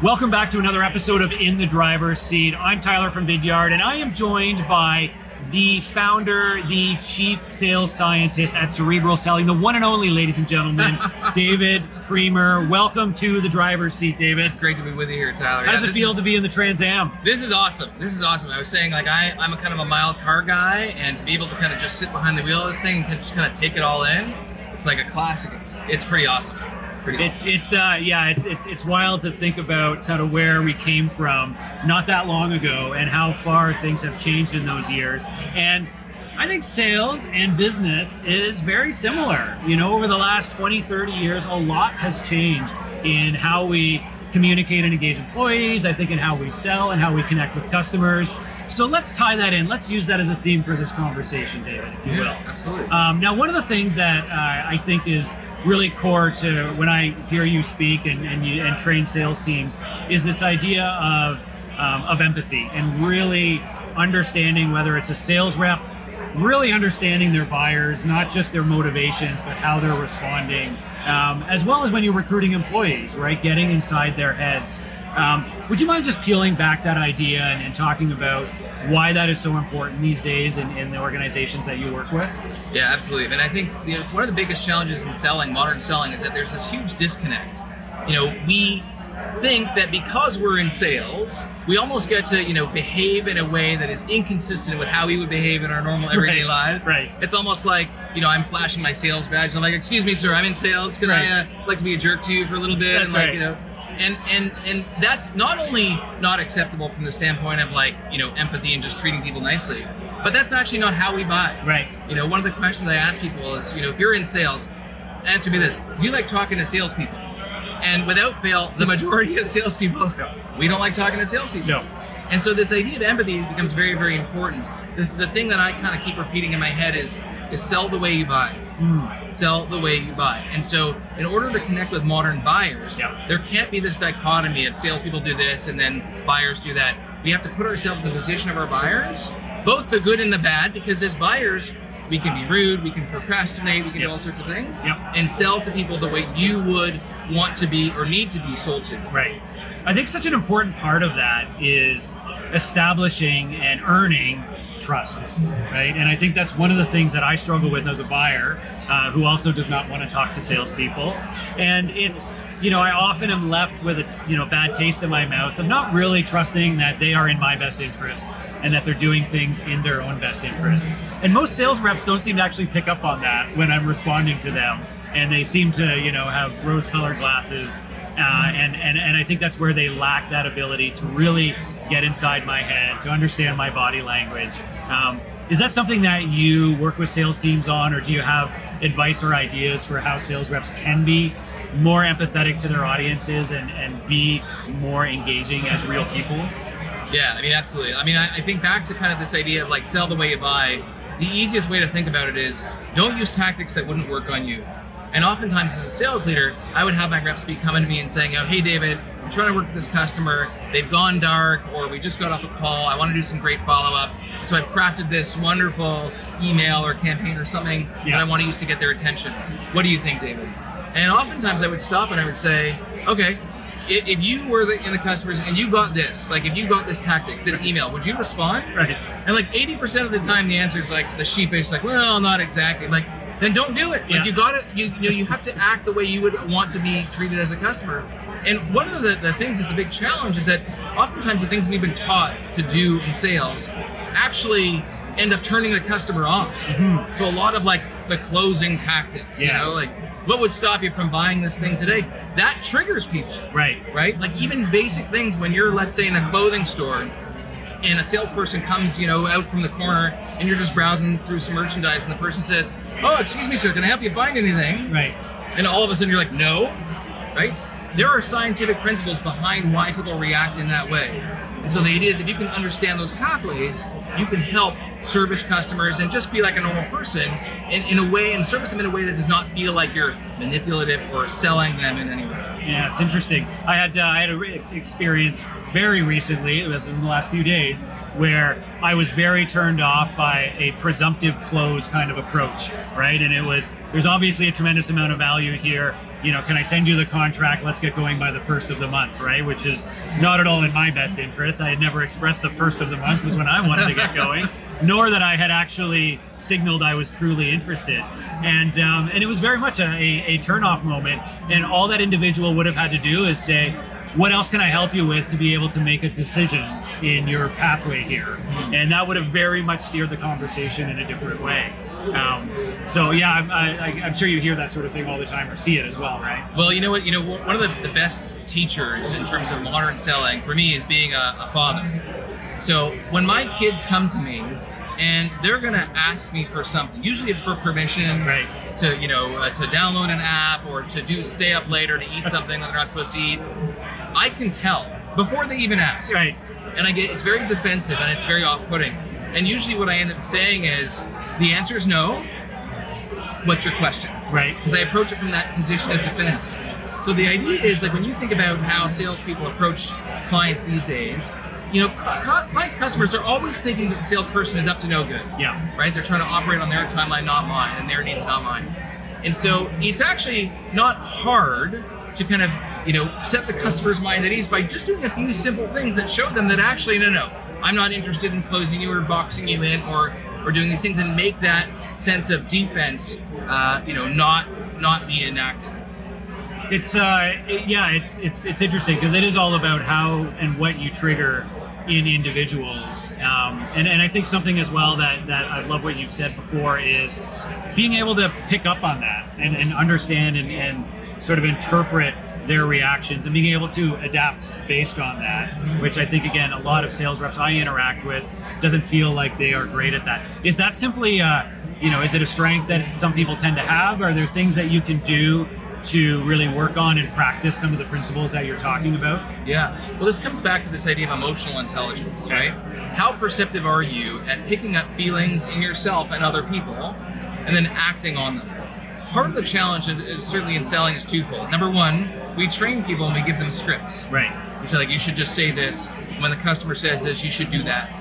Welcome back to another episode of In the Driver's Seat. I'm Tyler from Vidyard, and I am joined by the founder, the chief sales scientist at Cerebral Selling, the one and only, ladies and gentlemen, David Priemer. Welcome to the driver's seat, David. Great to be with you here, Tyler. How does it feel to be in the Trans Am? This is awesome. This is awesome. I was saying, like, I'm a kind of a mild car guy, and to be able to kind of just sit behind the wheel of this thing and just kind of take it all in, it's like a classic. It's pretty awesome. It's wild to think about sort of where we came from not that long ago and how far things have changed in those years. And I think sales and business is very similar. You know, over the last 20, 30 years, a lot has changed in how we communicate and engage employees, I think in how we sell and how we connect with customers. So let's tie that in. Let's use that as a theme for this conversation, David, if you will. Absolutely. Now, one of the things that I think is really core to when I hear you speak and train sales teams is this idea of empathy and really understanding whether it's a sales rep, really understanding their buyers, not just their motivations, but how they're responding, as well as when you're recruiting employees, right? Getting inside their heads. Would you mind just peeling back that idea and talking about why that is so important these days in the organizations that you work with? Yeah, absolutely. And I think one of the biggest challenges in selling, modern selling, is that there's this huge disconnect. You know, we think that because we're in sales, we almost get to, behave in a way that is inconsistent with how we would behave in our normal everyday lives. Right. It's almost like, I'm flashing my sales badge and I'm like, excuse me, sir, I'm in sales. Can I like to be a jerk to you for a little bit? That's right. And that's not only not acceptable from the standpoint of empathy and just treating people nicely, but that's actually not how we buy. Right. One of the questions I ask people is, if you're in sales, answer me this: do you like talking to salespeople? And without fail, the majority of salespeople, we don't like talking to salespeople. No. And so this idea of empathy becomes very, very important. The thing that I kind of keep repeating in my head is sell the way you buy. Sell the way you buy. And so in order to connect with modern buyers, there can't be this dichotomy of salespeople do this and then buyers do that. We have to put ourselves in the position of our buyers, both the good and the bad, because as buyers, we can be rude, we can procrastinate, we can do all sorts of things, and sell to people the way you would want to be or need to be sold to. Right. I think such an important part of that is establishing and earning trust, right? And I think that's one of the things that I struggle with as a buyer who also does not want to talk to salespeople. And it's, I often am left with a bad taste in my mouth of not really trusting that they are in my best interest and that they're doing things in their own best interest. And most sales reps don't seem to actually pick up on that when I'm responding to them. And they seem to, have rose-colored glasses. And I think that's where they lack that ability to really get inside my head, to understand my body language. Is that something that you work with sales teams on, or do you have advice or ideas for how sales reps can be more empathetic to their audiences and be more engaging as real people? Yeah, absolutely. I think back to kind of this idea of like sell the way you buy. The easiest way to think about it is don't use tactics that wouldn't work on you. And oftentimes as a sales leader, I would have my reps be coming to me and saying, hey, David, I'm trying to work with this customer. They've gone dark, or we just got off a call. I want to do some great follow-up. So I've crafted this wonderful email or campaign or something that I want to use to get their attention. What do you think, David? And oftentimes I would stop and I would say, okay, if you were in the customers and you got this, like if you got this tactic, this email, would you respond? Right. And like 80% of the time the answer is like the sheepish, like, well, not exactly. Like, then don't do it. Like you got it. You have to act the way you would want to be treated as a customer. And one of the things that's a big challenge is that oftentimes the things we've been taught to do in sales actually end up turning the customer off. Mm-hmm. So a lot of like the closing tactics, like what would stop you from buying this thing today? That triggers people. Right. Like even basic things when you're, let's say, in a clothing store and a salesperson comes, out from the corner and you're just browsing through some merchandise and the person says, oh, excuse me, sir, can I help you find anything? Right. And all of a sudden you're like, no, right? There are scientific principles behind why people react in that way. And so the idea is if you can understand those pathways, you can help service customers and just be like a normal person in a way and service them in a way that does not feel like you're manipulative or selling them in any way. Yeah, it's interesting. I had an experience very recently, within the last few days, where I was very turned off by a presumptive close kind of approach, right? And there's obviously a tremendous amount of value here. Can I send you the contract? Let's get going by the first of the month, right? Which is not at all in my best interest. I had never expressed the first of the month was when I wanted to get going, nor that I had actually signaled I was truly interested. And it was very much a turn-off moment. And all that individual would have had to do is say, what else can I help you with to be able to make a decision in your pathway here? And that would have very much steered the conversation in a different way. So yeah, I'm sure you hear that sort of thing all the time or see it as well, right? Well, you know what? One of the best teachers in terms of modern selling for me is being a father. So when my kids come to me and they're going to ask me for something, usually it's for permission, right, to to download an app or to stay up later to eat something that they're not supposed to eat. I can tell before they even ask. Right. And it's very defensive and it's very off-putting. And usually what I end up saying is, the answer is no. What's your question? Right. Because I approach it from that position of defense. So the idea is, like, when you think about how salespeople approach clients these days, clients, customers are always thinking that the salesperson is up to no good. Yeah. Right? They're trying to operate on their timeline, not mine, and their needs, not mine. And so it's actually not hard to kind of, set the customer's mind at ease by just doing a few simple things that show them that actually, no, I'm not interested in closing you or boxing you in or doing these things, and make that sense of defense, not be enacted. It's interesting because it is all about how and what you trigger in individuals, and I think something as well that I love what you've said before is being able to pick up on that and understand and sort of interpret their reactions and being able to adapt based on that, which I think, again, a lot of sales reps I interact with doesn't feel like they are great at that. Is that simply, is it a strength that some people tend to have? Are there things that you can do to really work on and practice some of the principles that you're talking about? Yeah. Well, this comes back to this idea of emotional intelligence, right? How perceptive are you at picking up feelings in yourself and other people and then acting on them? Part of the challenge, certainly in selling, is twofold. Number one, we train people and we give them scripts. Right. We say, like, you should just say this. When the customer says this, you should do that.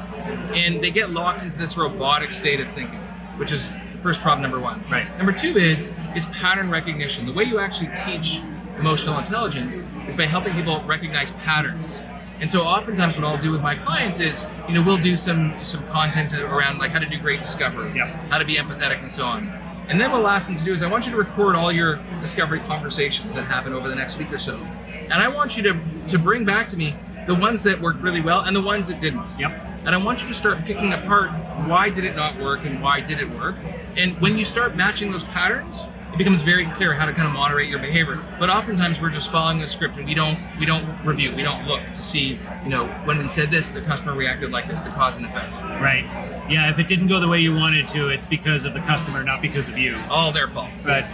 And they get locked into this robotic state of thinking, which is first problem number one. Right. Number two is pattern recognition. The way you actually teach emotional intelligence is by helping people recognize patterns. And so oftentimes what I'll do with my clients is, we'll do some content around, like, how to do great discovery, how to be empathetic, and so on. And then what I'll ask them to do is, I want you to record all your discovery conversations that happen over the next week or so. And I want you to bring back to me the ones that worked really well and the ones that didn't. Yep. And I want you to start picking apart, why did it not work and why did it work? And when you start matching those patterns, it becomes very clear how to kind of moderate your behavior. But oftentimes we're just following the script and we don't review, we don't look to see, when we said this, the customer reacted like this, the cause and effect. Right. Yeah, if it didn't go the way you wanted to, it's because of the customer, not because of you. All their faults. But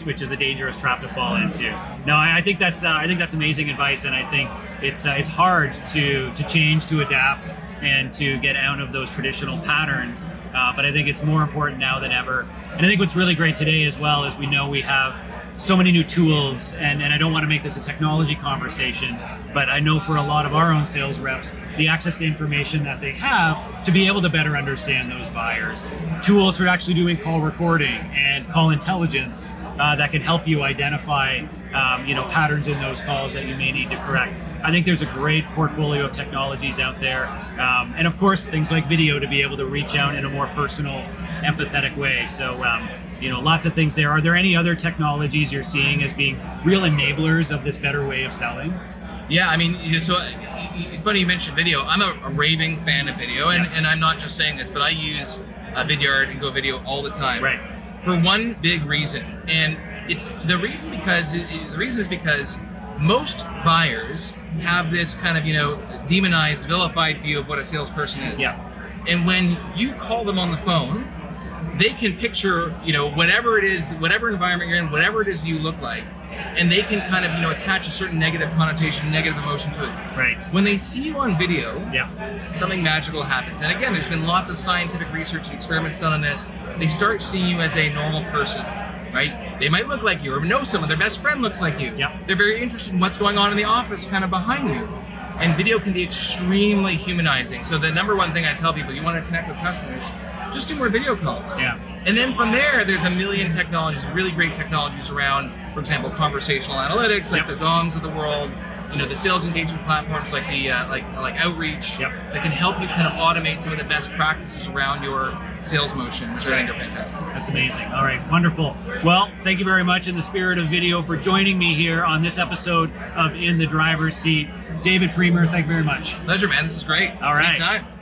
which is a dangerous trap to fall into. No, I think that's amazing advice, and I think it's hard to change, to adapt, and to get out of those traditional patterns. But I think it's more important now than ever. And I think what's really great today as well is we know we have so many new tools, and I don't want to make this a technology conversation, but I know for a lot of our own sales reps, the access to information that they have to be able to better understand those buyers. Tools for actually doing call recording and call intelligence that can help you identify patterns in those calls that you may need to correct. I think there's a great portfolio of technologies out there. And of course, things like video to be able to reach out in a more personal, empathetic way. So, lots of things there. Are there any other technologies you're seeing as being real enablers of this better way of selling? Yeah, I mean, so funny you mentioned video. I'm a raving fan of video, and I'm not just saying this, but I use Vidyard and Go Video all the time. Right. For one big reason, and the reason is because most buyers have this kind of demonized, vilified view of what a salesperson is. Yeah. And when you call them on the phone, they can picture whatever it is, whatever environment you're in, whatever it is you look like, and they can kind of attach a certain negative connotation, negative emotion to it. Right. When they see you on video, something magical happens. And again, there's been lots of scientific research and experiments done on this. They start seeing you as a normal person, right? They might look like you or know someone. Their best friend looks like you. Yep. They're very interested in what's going on in the office kind of behind you. And video can be extremely humanizing. So the number one thing I tell people, you want to connect with customers, just do more video calls. Yeah. And then from there, there's a million technologies, really great technologies around, for example, conversational analytics, like the Gongs of the world, the sales engagement platforms like the like Outreach, that can help you kind of automate some of the best practices around your sales motion, which I think are fantastic. That's amazing. All right, wonderful. Well, thank you very much in the spirit of video for joining me here on this episode of In the Driver's Seat. David Priemer, thank you very much. Pleasure, man. This is great. All right. Anytime.